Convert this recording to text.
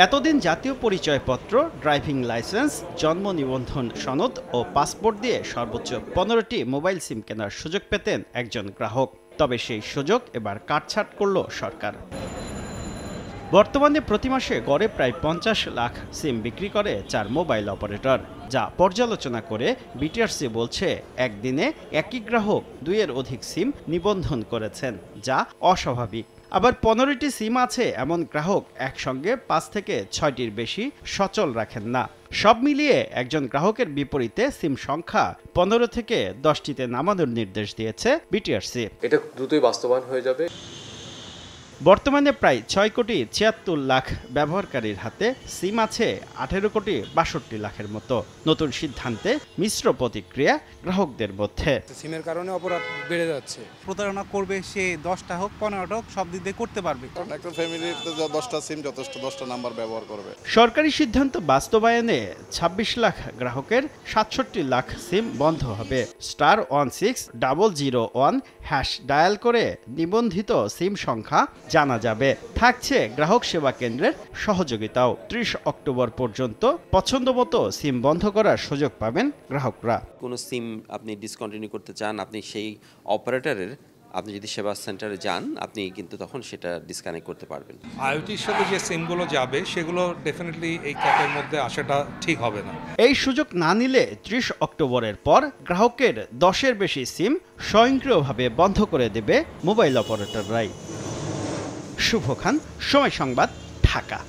এতদিন জাতীয় পরিচয়পত্র, ড্রাইভিং লাইসেন্স, জন্ম নিবন্ধন সনদ ও পাসপোর্ট দিয়ে সর্বোচ্চ ১৫টি মোবাইল সিম কেনার সুযোগ পেতেন একজন গ্রাহক। তবে সেই সুযোগ এবার কাটছাঁট করল সরকার। বর্তমানে প্রতি মাসে গড়ে প্রায় ৫০ লাখ সিম বিক্রি করে ৪ মোবাইল অপারেটর, যা পর্যালোচনা করে বিটিআরসি বলছে একদিনে একই গ্রাহক ২-এর অধিক সিম নিবন্ধন করেছেন, যা অস্বাভাবিক। আবার ১৫টি সিম আছে এমন গ্রাহক একসঙ্গে ৫ থেকে ৬টির বেশি সচল রাখেন না। সব মিলিয়ে একজন গ্রাহকের বিপরীতে সিম সংখ্যা ১৫ থেকে ১০টিতে নামানোর নির্দেশ দিয়েছে বিটিআরসি। এটা দ্রুতই বাস্তবায়ন হয়ে যাবে। বর্তমানে প্রায় ৬ কোটি ৭৬ লাখ ব্যবহারকারীর হাতে সিম আছে ১৮ কোটি ৬২ লাখের মতো। নতুন সিদ্ধান্তে মিশ্র প্রতিক্রিয়া গ্রাহকদের মধ্যে। সিমের কারণে অপরাধ বেড়ে যাচ্ছে। প্রতারণা করবে, সে 10টা হোক 15টা হোক সব দিক দিয়ে করতে পারবে। একটা ফ্যামিলিতে 10টা সিম যথেষ্ট, 10টা নাম্বার ব্যবহার করবে। সরকারি সিদ্ধান্ত বাস্তবায়নে ২৬ লাখ গ্রাহকের ৬৭ লাখ সিম বন্ধ হবে। *1601# ডায়াল করে নিবন্ধিত সিম সংখ্যা জানা যাবে। থাকছে গ্রাহক সেবা কেন্দ্রের সহযোগিতাও। ৩০ অক্টোবর পর্যন্ত পছন্দমতো সিম বন্ধ করার সুযোগ পাবেন গ্রাহকরা। কোনো সিম আপনি ডিসকন্টিনিউ করতে চান, আপনি সেই অপারেটরের আপনি যদি সেবা সেন্টারে যান, আপনি কিন্তু তখন সেটা ডিসকানেক্ট করতে পারবেন। আইওটির সাথে যে সিমগুলো যাবে সেগুলো ডেফিনেটলি এই ক্যাপের মধ্যে আসাটা ঠিক হবে না। এই সুযোগ না নিলে ৩০ অক্টোবরের পর গ্রাহকের ১০-এর বেশি সিম স্বয়ংক্রিয়ভাবে বন্ধ করে দেবে মোবাইল অপারেটররাই। শুভ খান, সময় সংবাদ, ঢাকা।